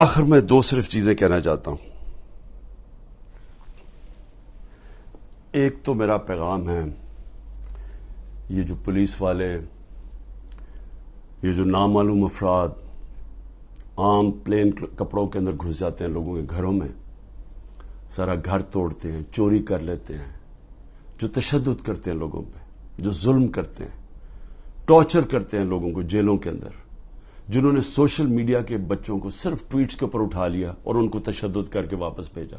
آخر میں دو صرف چیزیں کہنا چاہتا ہوں. ایک تو میرا پیغام ہے، یہ جو پولیس والے، یہ جو نامعلوم افراد عام پلین کپڑوں کے اندر گھس جاتے ہیں لوگوں کے گھروں میں، سارا گھر توڑتے ہیں، چوری کر لیتے ہیں، جو تشدد کرتے ہیں لوگوں پہ، جو ظلم کرتے ہیں، ٹارچر کرتے ہیں لوگوں کو جیلوں کے اندر، جنہوں نے سوشل میڈیا کے بچوں کو صرف ٹویٹس کے اوپر اٹھا لیا اور ان کو تشدد کر کے واپس بھیجا،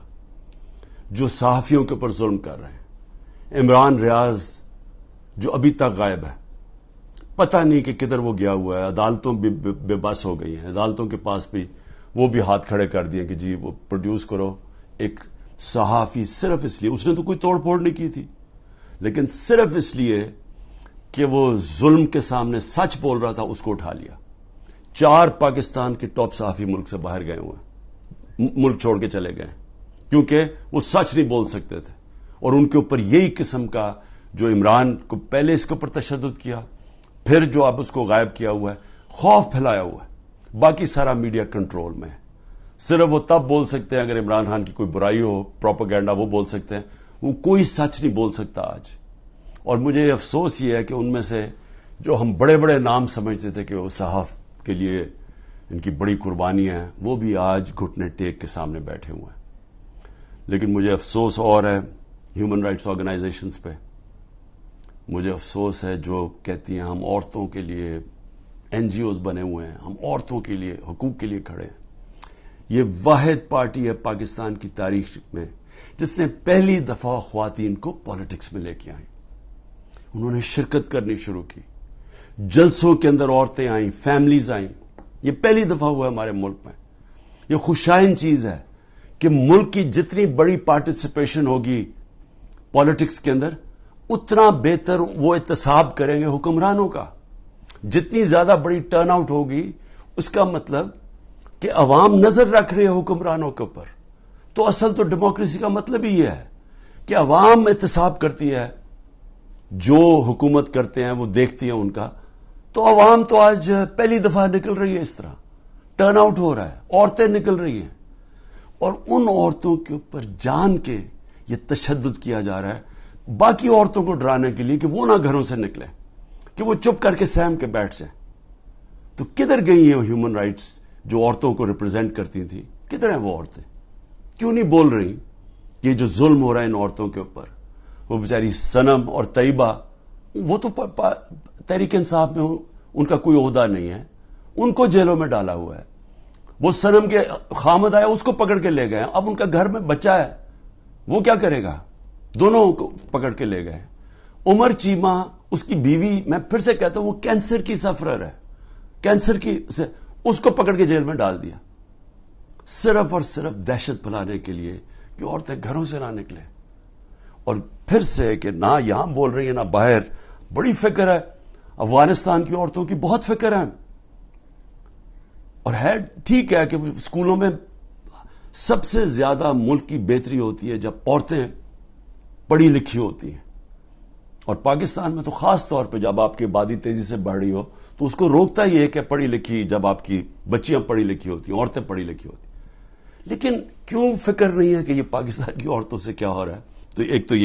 جو صحافیوں کے اوپر ظلم کر رہے ہیں، عمران ریاض جو ابھی تک غائب ہے، پتہ نہیں کہ کدھر وہ گیا ہوا ہے، عدالتوں بھی بے بس ہو گئی ہیں، عدالتوں کے پاس بھی وہ بھی ہاتھ کھڑے کر دیے کہ جی وہ پروڈیوس کرو. ایک صحافی صرف اس لیے، اس نے تو کوئی توڑ پھوڑ نہیں کی تھی، لیکن صرف اس لیے کہ وہ ظلم کے سامنے سچ بول رہا تھا، اس کو اٹھا لیا. 4 پاکستان کے ٹاپ صحافی ملک سے باہر گئے ہوئے ہیں، ملک چھوڑ کے چلے گئے کیونکہ وہ سچ نہیں بول سکتے تھے، اور ان کے اوپر یہی قسم کا جو عمران کو پہلے اس کے اوپر تشدد کیا، پھر جو اب اس کو غائب کیا ہوا ہے، خوف پھیلایا ہوا ہے. باقی سارا میڈیا کنٹرول میں ہے. صرف وہ تب بول سکتے ہیں اگر عمران خان کی کوئی برائی ہو، پروپیگنڈا، وہ بول سکتے ہیں. وہ کوئی سچ نہیں بول سکتا آج. اور مجھے افسوس یہ ہے کہ ان میں سے جو ہم بڑے بڑے نام سمجھتے تھے کہ وہ صحاف کے لیے ان کی بڑی قربانیاں ہیں، وہ بھی آج گھٹنے ٹیک کے سامنے بیٹھے ہوئے ہیں. لیکن مجھے افسوس اور ہے ہیومن رائٹس آرگنائزیشنز پہ. مجھے افسوس ہے جو کہتی ہیں ہم عورتوں کے لیے NGOs بنے ہوئے ہیں، ہم عورتوں کے لیے حقوق کے لیے کھڑے ہیں. یہ واحد پارٹی ہے پاکستان کی تاریخ میں جس نے پہلی دفعہ خواتین کو پالیٹکس میں لے کے آئیں. انہوں نے شرکت کرنی شروع کی، جلسوں کے اندر عورتیں آئیں، فیملیز آئیں. یہ پہلی دفعہ ہوا ہے ہمارے ملک میں. یہ خوشائن چیز ہے کہ ملک کی جتنی بڑی پارٹیسپیشن ہوگی پالیٹکس کے اندر، اتنا بہتر وہ احتساب کریں گے حکمرانوں کا. جتنی زیادہ بڑی ٹرن آؤٹ ہوگی، اس کا مطلب کہ عوام نظر رکھ رہی ہے حکمرانوں کے اوپر. تو اصل تو ڈیموکریسی کا مطلب ہی یہ ہے کہ عوام احتساب کرتی ہے، جو حکومت کرتے ہیں وہ دیکھتی ہیں ان کا. تو عوام تو آج پہلی دفعہ نکل رہی ہے، اس طرح ٹرن آؤٹ ہو رہا ہے، عورتیں نکل رہی ہیں، اور ان عورتوں کے اوپر جان کے یہ تشدد کیا جا رہا ہے باقی عورتوں کو ڈرانے کے لیے کہ وہ نہ گھروں سے نکلیں، کہ وہ چپ کر کے سہم کے بیٹھ جائیں. تو کدھر گئی ہیں ہیومن رائٹس جو عورتوں کو ریپرزینٹ کرتی تھیں؟ کدھر ہیں وہ عورتیں؟ کیوں نہیں بول رہی یہ جو ظلم ہو رہا ہے ان عورتوں کے اوپر؟ وہ بیچاری صنم اور طیبہ، وہ تو تحریک انصاف میں ان کا کوئی عہدہ نہیں ہے، ان کو جیلوں میں ڈالا ہوا ہے. وہ صنم کے خامد آیا، اس کو پکڑ کے لے گئے. اب ان کا گھر میں بچہ ہے، وہ کیا کرے گا؟ دونوں کو پکڑ کے لے گئے. عمر چیمہ، اس کی بیوی، میں پھر سے کہتا ہوں وہ کینسر کی سفرر ہے، کینسر کی سے اس کو پکڑ کے جیل میں ڈال دیا، صرف اور صرف دہشت پھیلانے کے لیے کہ عورتیں گھروں سے نہ نکلیں. اور پھر سے کہ نہ یہاں بول رہی ہیں نہ باہر. بڑی فکر ہے افغانستان کی عورتوں کی، بہت فکر ہے. اور ہے ٹھیک ہے کہ اسکولوں میں سب سے زیادہ ملک کی بہتری ہوتی ہے جب عورتیں پڑھی لکھی ہوتی ہیں، اور پاکستان میں تو خاص طور پہ جب آپ کی آبادی تیزی سے بڑھ رہی ہو تو اس کو روکتا ہی ہے کہ پڑھی لکھی، جب آپ کی بچیاں پڑھی لکھی ہوتی ہیں، عورتیں پڑھی لکھی ہوتی ہیں. لیکن کیوں فکر نہیں ہے کہ یہ پاکستان کی عورتوں سے کیا ہو رہا ہے؟ تو ایک تو یہ